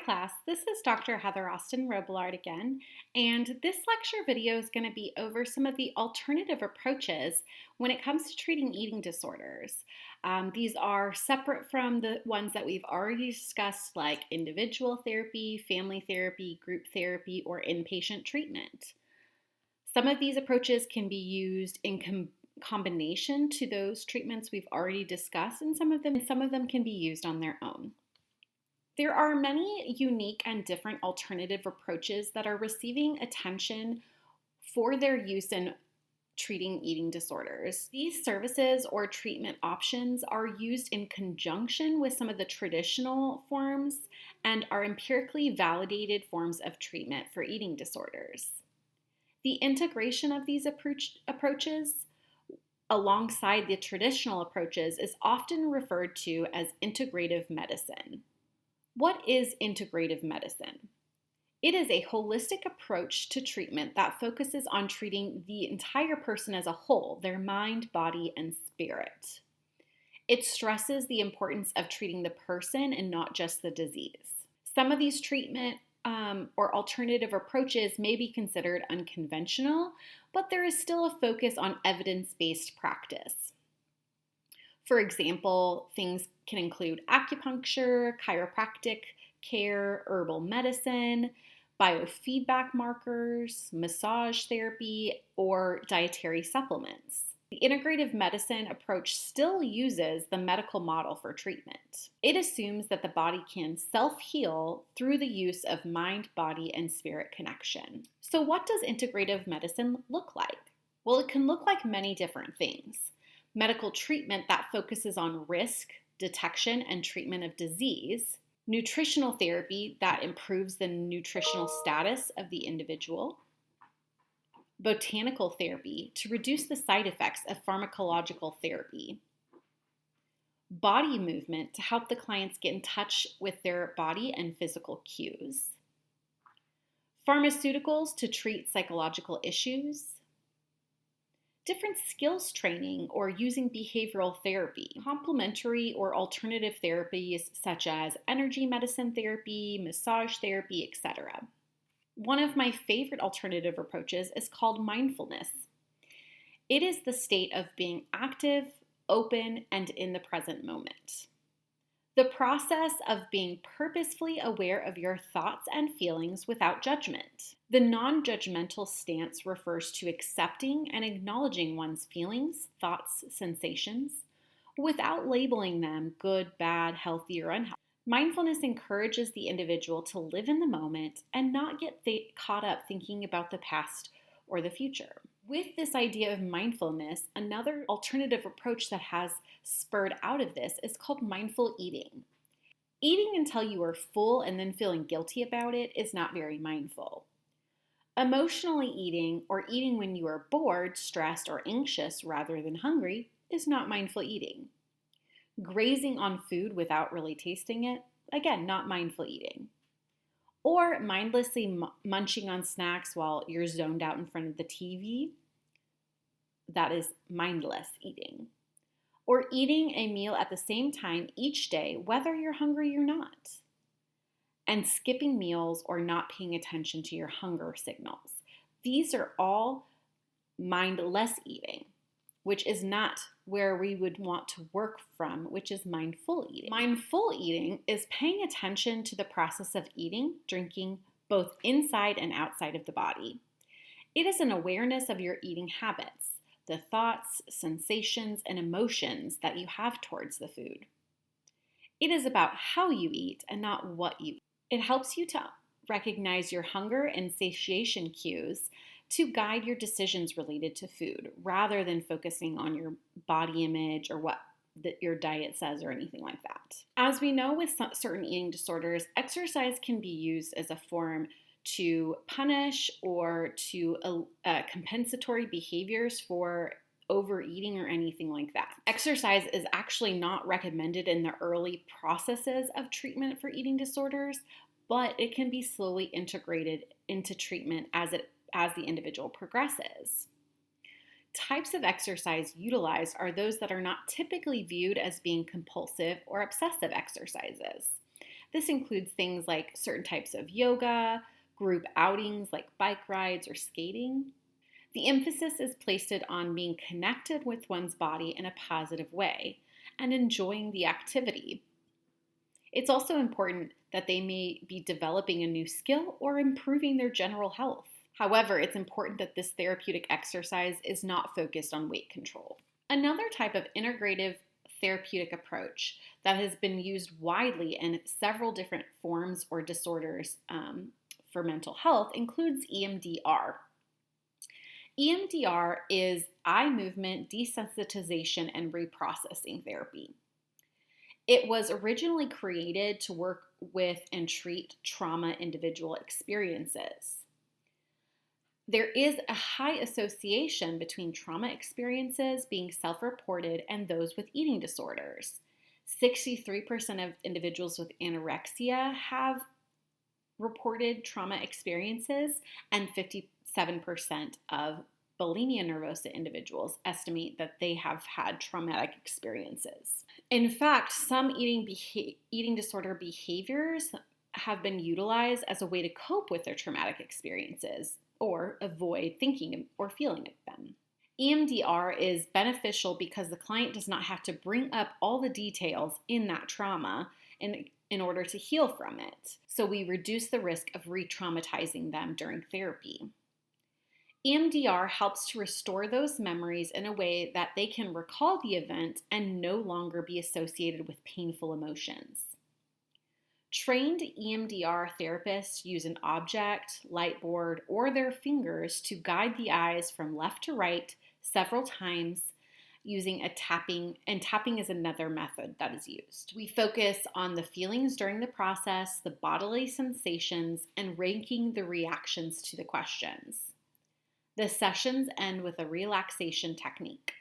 class, this is Dr. Heather Austin Robillard again, and this lecture video is going to be over some of the alternative approaches when it comes to treating eating disorders. These are separate from the ones that we've already discussed, like individual therapy, family therapy, group therapy, or inpatient treatment. Some of these approaches can be used in combination to those treatments we've already discussed, and some of them can be used on their own. There are many unique and different alternative approaches that are receiving attention for their use in treating eating disorders. These services or treatment options are used in conjunction with some of the traditional forms and are empirically validated forms of treatment for eating disorders. The integration of these approaches alongside the traditional approaches is often referred to as integrative medicine. What is integrative medicine? It is a holistic approach to treatment that focuses on treating the entire person as a whole, their mind, body, and spirit. It stresses the importance of treating the person and not just the disease. Some of these treatment or alternative approaches may be considered unconventional, but there is still a focus on evidence-based practice. For example, things can include acupuncture, chiropractic care, herbal medicine, biofeedback markers, massage therapy, or dietary supplements. The integrative medicine approach still uses the medical model for treatment. It assumes that the body can self-heal through the use of mind, body, and spirit connection. So what does integrative medicine look like? Well, it can look like many different things. Medical treatment that focuses on risk, detection, and treatment of disease, nutritional therapy that improves the nutritional status of the individual, botanical therapy to reduce the side effects of pharmacological therapy, body movement to help the clients get in touch with their body and physical cues, pharmaceuticals to treat psychological issues, different skills training or using behavioral therapy, complementary or alternative therapies such as energy medicine therapy, massage therapy, etc. One of my favorite alternative approaches is called mindfulness. It is the state of being active, open, and in the present moment. The process of being purposefully aware of your thoughts and feelings without judgment. The non-judgmental stance refers to accepting and acknowledging one's feelings, thoughts, sensations, without labeling them good, bad, healthy, or unhealthy. Mindfulness encourages the individual to live in the moment and not get caught up thinking about the past or the future. With this idea of mindfulness, another alternative approach that has spurred out of this is called mindful eating. Eating until you are full and then feeling guilty about it is not very mindful. Emotionally eating, or eating when you are bored, stressed, or anxious rather than hungry, is not mindful eating. Grazing on food without really tasting it, again, not mindful eating. Or mindlessly munching on snacks while you're zoned out in front of the TV, that is mindless eating. Or eating a meal at the same time each day, whether you're hungry or not. And skipping meals or not paying attention to your hunger signals. These are all mindless eating, which is not where we would want to work from, which is mindful eating. Mindful eating is paying attention to the process of eating, drinking, both inside and outside of the body. It is an awareness of your eating habits, the thoughts, sensations, and emotions that you have towards the food. It is about how you eat and not what you eat. It helps you to recognize your hunger and satiation cues to guide your decisions related to food, rather than focusing on your body image or what your diet says or anything like that. As we know with certain eating disorders, exercise can be used as a form to punish or to compensatory behaviors for overeating or anything like that. Exercise is actually not recommended in the early processes of treatment for eating disorders, but it can be slowly integrated into treatment as the individual progresses. Types of exercise utilized are those that are not typically viewed as being compulsive or obsessive exercises. This includes things like certain types of yoga, group outings like bike rides or skating. The emphasis is placed on being connected with one's body in a positive way and enjoying the activity. It's also important that they may be developing a new skill or improving their general health. However, it's important that this therapeutic exercise is not focused on weight control. Another type of integrative therapeutic approach that has been used widely in several different forms or disorders for mental health includes EMDR. EMDR is eye movement desensitization and reprocessing therapy. It was originally created to work with and treat trauma individual experiences. There is a high association between trauma experiences being self-reported and those with eating disorders. 63% of individuals with anorexia have reported trauma experiences, and 57% of bulimia nervosa individuals estimate that they have had traumatic experiences. In fact, some eating disorder behaviors have been utilized as a way to cope with their traumatic experiences or avoid thinking or feeling of them. EMDR is beneficial because the client does not have to bring up all the details in that trauma in order to heal from it. So we reduce the risk of re-traumatizing them during therapy. EMDR helps to restore those memories in a way that they can recall the event and no longer be associated with painful emotions. Trained EMDR therapists use an object, light board, or their fingers to guide the eyes from left to right several times using a tapping, and tapping is another method that is used. We focus on the feelings during the process, the bodily sensations, and ranking the reactions to the questions. The sessions end with a relaxation technique.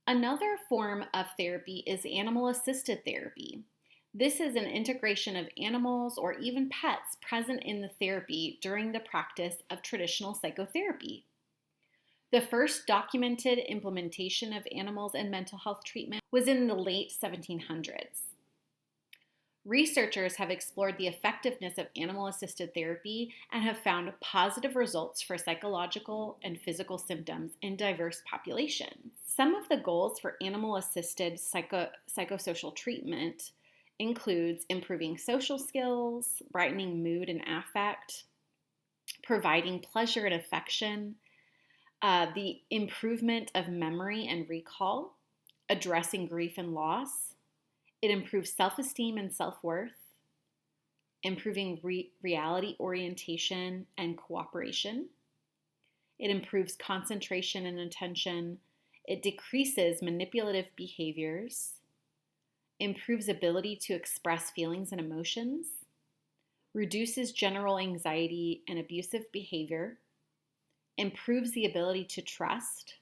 Another form of therapy is animal-assisted therapy. This is an integration of animals or even pets present in the therapy during the practice of traditional psychotherapy. The first documented implementation of animals in mental health treatment was in the late 1700s. Researchers have explored the effectiveness of animal-assisted therapy and have found positive results for psychological and physical symptoms in diverse populations. Some of the goals for animal-assisted psychosocial treatment includes improving social skills, brightening mood and affect, providing pleasure and affection, the improvement of memory and recall, addressing grief and loss. It improves self-esteem and self-worth, improving reality orientation and cooperation. It improves concentration and attention. It decreases manipulative behaviors, improves ability to express feelings and emotions, reduces general anxiety and abusive behavior, improves the ability to trust,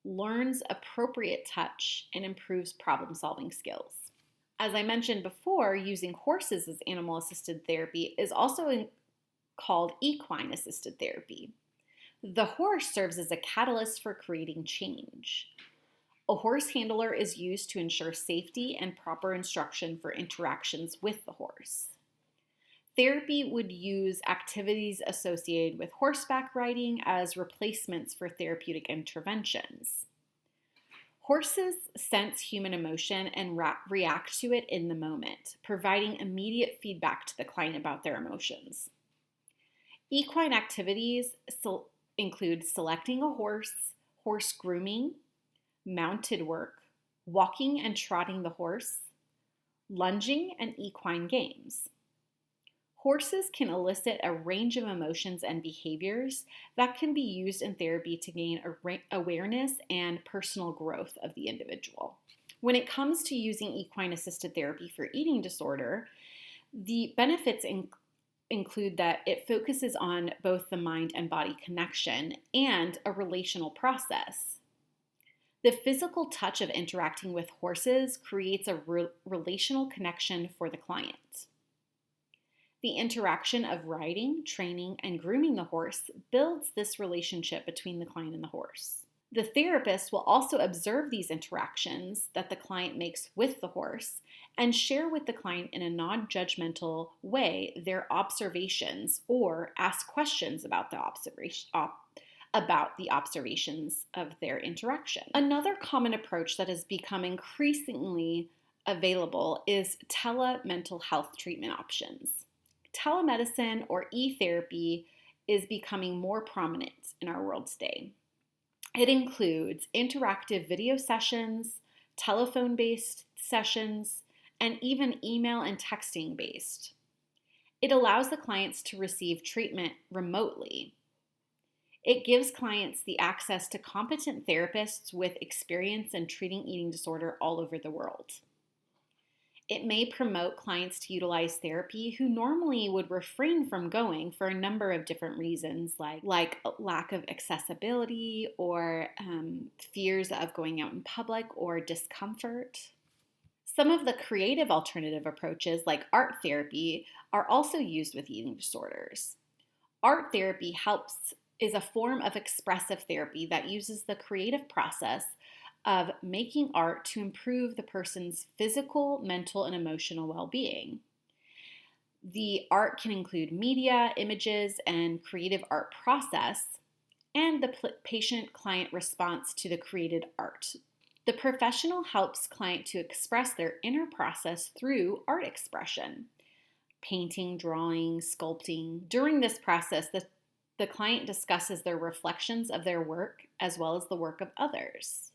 learns appropriate touch, and improves problem-solving skills. As I mentioned before, using horses as animal-assisted therapy is also called equine-assisted therapy. The horse serves as a catalyst for creating change. A horse handler is used to ensure safety and proper instruction for interactions with the horse. Therapy would use activities associated with horseback riding as replacements for therapeutic interventions. Horses sense human emotion and react to it in the moment, providing immediate feedback to the client about their emotions. Equine activities include selecting a horse, horse grooming, mounted work, walking and trotting the horse, lunging, and equine games. Horses can elicit a range of emotions and behaviors that can be used in therapy to gain awareness and personal growth of the individual. When it comes to using equine-assisted therapy for eating disorder, the benefits include that it focuses on both the mind and body connection and a relational process. The physical touch of interacting with horses creates a relational connection for the client. The interaction of riding, training, and grooming the horse builds this relationship between the client and the horse. The therapist will also observe these interactions that the client makes with the horse and share with the client in a non-judgmental way their observations or ask questions about the observations of their interaction. Another common approach that has become increasingly available is telemental health treatment options. Telemedicine or e-therapy is becoming more prominent in our world today. It includes interactive video sessions, telephone-based sessions, and even email and texting based. It allows the clients to receive treatment remotely. It gives clients the access to competent therapists with experience in treating eating disorder all over the world. It may promote clients to utilize therapy who normally would refrain from going for a number of different reasons, like lack of accessibility or fears of going out in public or discomfort. Some of the creative alternative approaches, like art therapy, are also used with eating disorders. Art therapy is a form of expressive therapy that uses the creative process of making art to improve the person's physical, mental, and emotional well-being. The art can include media, images, and creative art process, and the patient-client response to the created art. The professional helps client to express their inner process through art expression, painting, drawing, sculpting. During this process, the client discusses their reflections of their work as well as the work of others.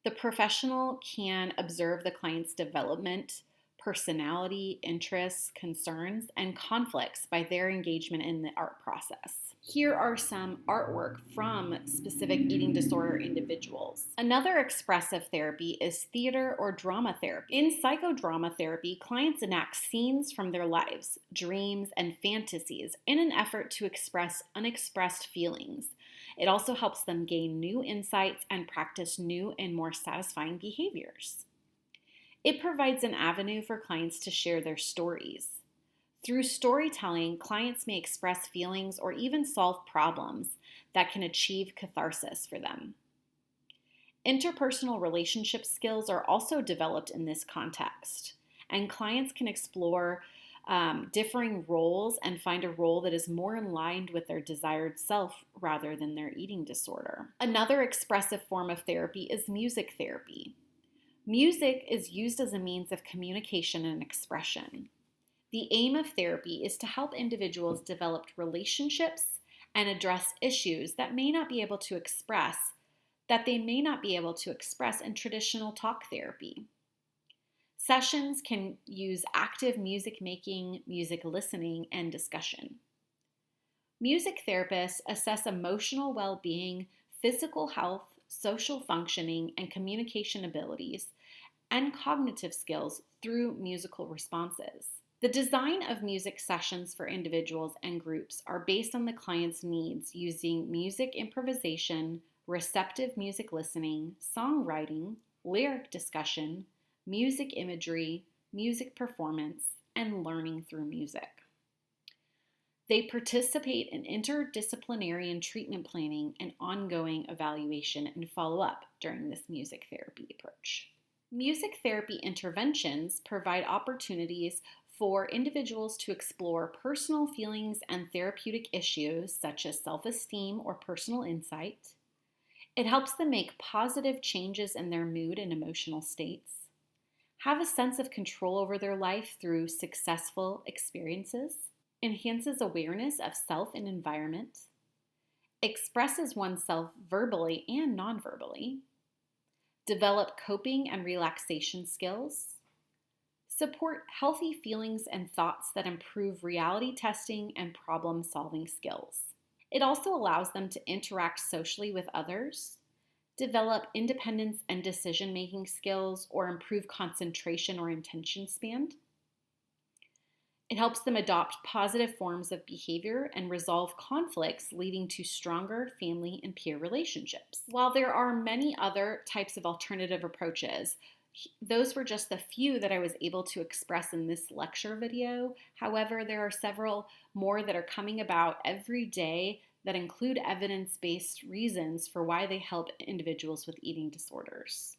The professional can observe the client's development, personality, interests, concerns, and conflicts by their engagement in the art process. Here are some artwork from specific eating disorder individuals. Another expressive therapy is theater or drama therapy. In psychodrama therapy, clients enact scenes from their lives, dreams, and fantasies in an effort to express unexpressed feelings. It also helps them gain new insights and practice new and more satisfying behaviors. It provides an avenue for clients to share their stories. Through storytelling, clients may express feelings or even solve problems that can achieve catharsis for them. Interpersonal relationship skills are also developed in this context, and clients can explore differing roles and find a role that is more in line with their desired self rather than their eating disorder. Another expressive form of therapy is music therapy. Music is used as a means of communication and expression. The aim of therapy is to help individuals develop relationships and address issues that they may not be able to express in traditional talk therapy. Sessions can use active music making, music listening, and discussion. Music therapists assess emotional well-being, physical health, social functioning, and communication abilities, and cognitive skills through musical responses. The design of music sessions for individuals and groups are based on the client's needs using music improvisation, receptive music listening, songwriting, lyric discussion, music imagery, music performance, and learning through music. They participate in interdisciplinary and treatment planning and ongoing evaluation and follow-up during this music therapy approach. Music therapy interventions provide opportunities for individuals to explore personal feelings and therapeutic issues such as self-esteem or personal insight. It helps them make positive changes in their mood and emotional states, have a sense of control over their life through successful experiences, enhances awareness of self and environment, expresses oneself verbally and non-verbally, develop coping and relaxation skills, support healthy feelings and thoughts that improve reality testing and problem-solving skills. It also allows them to interact socially with others, develop independence and decision-making skills, or improve concentration or attention span. It helps them adopt positive forms of behavior and resolve conflicts, leading to stronger family and peer relationships. While there are many other types of alternative approaches, those were just the few that I was able to express in this lecture video. However, there are several more that are coming about every day that include evidence-based reasons for why they help individuals with eating disorders.